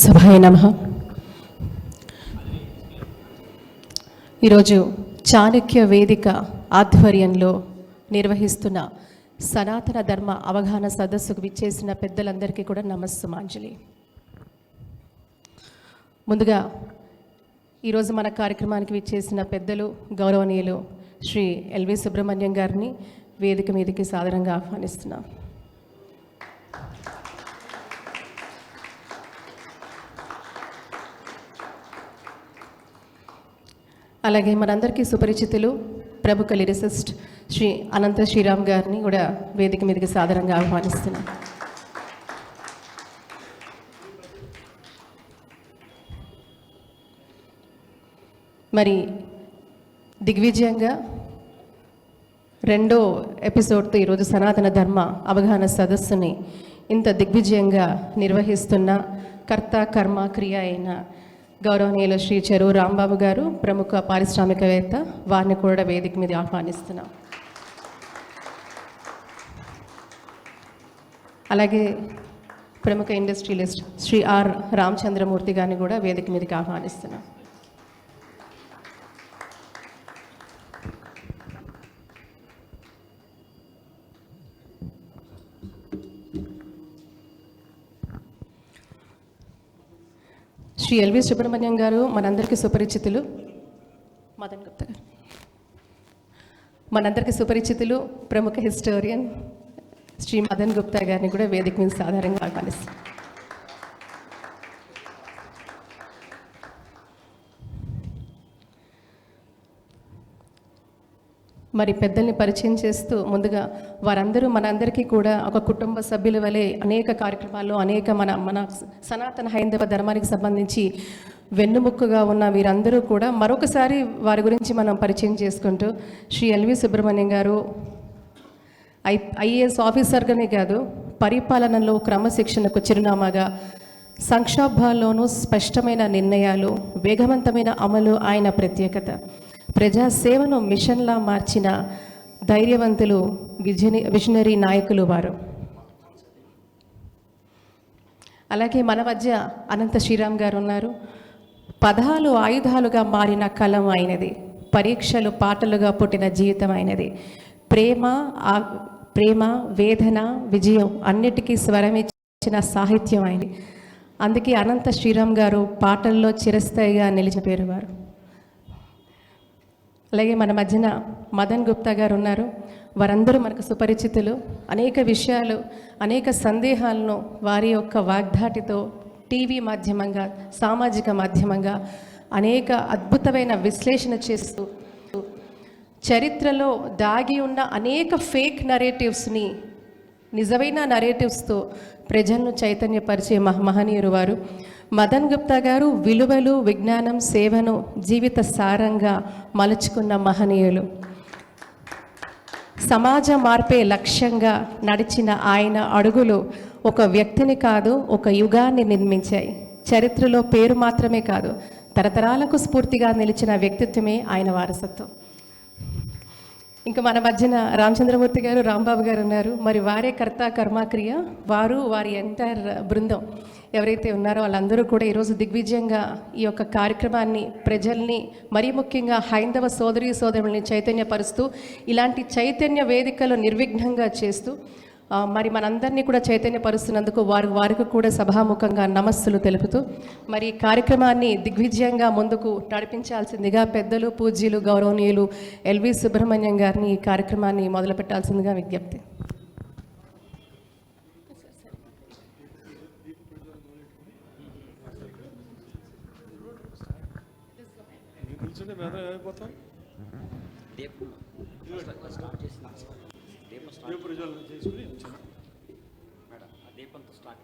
సభాయ నమః. ఈరోజు చాణక్య వేదిక ఆధ్వర్యంలో నిర్వహిస్తున్న సనాతన ధర్మ అవగాహన సదస్సుకు విచ్చేసిన పెద్దలందరికీ కూడా నమస్సుమాంజలి. ముందుగా ఈరోజు మన కార్యక్రమానికి విచ్చేసిన పెద్దలు గౌరవనీయులు శ్రీ ఎల్వి సుబ్రహ్మణ్యం గారిని వేదిక మీదకి సాదరంగా ఆహ్వానిస్తున్నాం. అలాగే మనందరికీ సుపరిచితులు ప్రముఖ లిరిసిస్ట్ శ్రీ అనంత శ్రీరామ్ గారిని కూడా వేదిక మీదకి సాదరంగా ఆహ్వానిస్తున్నాం. మరి దిగ్విజయంగా రెండో ఎపిసోడ్తో ఈరోజు సనాతన ధర్మ అవగాహన సదస్సుని ఇంత దిగ్విజయంగా నిర్వహిస్తున్న కర్త కర్మ క్రియ అయిన గౌరవనీయులు శ్రీ చెరువు రాంబాబు గారు, ప్రముఖ పారిశ్రామికవేత్త, వారిని కూడా వేదిక మీద ఆహ్వానిస్తున్నాం. అలాగే ప్రముఖ ఇండస్ట్రియలిస్ట్ శ్రీ ఆర్ రామచంద్రమూర్తి గారిని కూడా వేదిక మీదకి ఆహ్వానిస్తున్నాం. శ్రీ ఎల్వి సుబ్రహ్మణ్యం గారు మనందరికీ సుపరిచితులు. మదన్ గుప్తా గారు మనందరికీ సుపరిచితులు, ప్రముఖ హిస్టోరియన్ శ్రీ మదన్ గుప్తా గారిని కూడా వేదిక మీద సాధారణంగా ఆహ్వానిస్తాం. మరి పెద్దల్ని పరిచయం చేస్తూ ముందుగా వారందరూ మనందరికీ కూడా ఒక కుటుంబ సభ్యుల వలె అనేక కార్యక్రమాల్లో అనేక మన సనాతన హైందవ ధర్మానికి సంబంధించి వెన్నుముక్కగా ఉన్న వీరందరూ కూడా మరొకసారి వారి గురించి మనం పరిచయం చేసుకుంటూ శ్రీ ఎల్వి సుబ్రహ్మణ్యం గారు ఐఏఎస్ ఆఫీసర్గానే కాదు, పరిపాలనలో క్రమశిక్షణకు చిరునామాగా, సంక్షోభాల్లోనూ స్పష్టమైన నిర్ణయాలు, వేగవంతమైన అమలు ఆయన ప్రత్యేకత. ప్రజాసేవను మిషన్లా మార్చిన ధైర్యవంతులు, విజనరీ నాయకులు వారు. అలాగే మన మధ్య అనంత శ్రీరామ్ గారు ఉన్నారు. పదాలు ఆయుధాలుగా మారిన కలం అయినది, పరీక్షలు పాటలుగా పుట్టిన జీవితం అయినది. ప్రేమ వేదన విజయం అన్నిటికీ స్వరమిచ్చిన సాహిత్యం అయింది. అందుకే అనంత శ్రీరామ్ గారు పాటల్లో చిరస్థాయిగా నిలిచిన పేరు వారు. అలాగే మన మధ్యన మదన్ గుప్తా గారు ఉన్నారు. వారందరూ మనకు సుపరిచితులు. అనేక విషయాలు, అనేక సందేహాలను వారి యొక్క వాగ్ధాటితో టీవీ మాధ్యమంగా, సామాజిక మాధ్యమంగా అనేక అద్భుతమైన విశ్లేషణ చేస్తూ చరిత్రలో దాగి ఉన్న అనేక ఫేక్ నరేటివ్స్ని నిజమైన నరేటివ్స్తో ప్రజలను చైతన్యపరిచే మహనీయులు వారు. మదన్ గుప్తా గారు విలువలు, విజ్ఞానం, సేవను జీవిత సారంగా మలుచుకున్న మహనీయులు. సమాజ మార్పే లక్ష్యంగా నడిచిన ఆయన అడుగులు ఒక వ్యక్తిని కాదు, ఒక యుగాన్ని నిర్మించాయి. చరిత్రలో పేరు మాత్రమే కాదు, తరతరాలకు స్ఫూర్తిగా నిలిచిన వ్యక్తిత్వమే ఆయన వారసత్వం. ఇంకా మన మధ్యన రామచంద్రమూర్తి గారు, రాంబాబు గారు ఉన్నారు. మరి వారే కర్త కర్మక్రియ. వారి ఎంటైర్ బృందం ఎవరైతే ఉన్నారో వాళ్ళందరూ కూడా ఈరోజు దిగ్విజయంగా ఈ యొక్క కార్యక్రమాన్ని, ప్రజల్ని, మరీ ముఖ్యంగా హైందవ సోదరుల్ని చైతన్యపరుస్తూ, ఇలాంటి చైతన్య వేదికలు నిర్విఘ్నంగా చేస్తూ మరి మనందరినీ కూడా చైతన్యపరుస్తున్నందుకు వారికి కూడా సభాముఖంగా నమస్సులు తెలుపుతూ మరి కార్యక్రమాన్ని దిగ్విజయంగా ముందుకు నడిపించాల్సిందిగా పెద్దలు, పూజ్యులు, గౌరవనీయులు ఎల్వి సుబ్రహ్మణ్యం గారిని ఈ కార్యక్రమాన్ని మొదలుపెట్టాల్సిందిగా విజ్ఞప్తి. దీపం చేసుకుని మేడం, దీపంతో స్టార్ట్.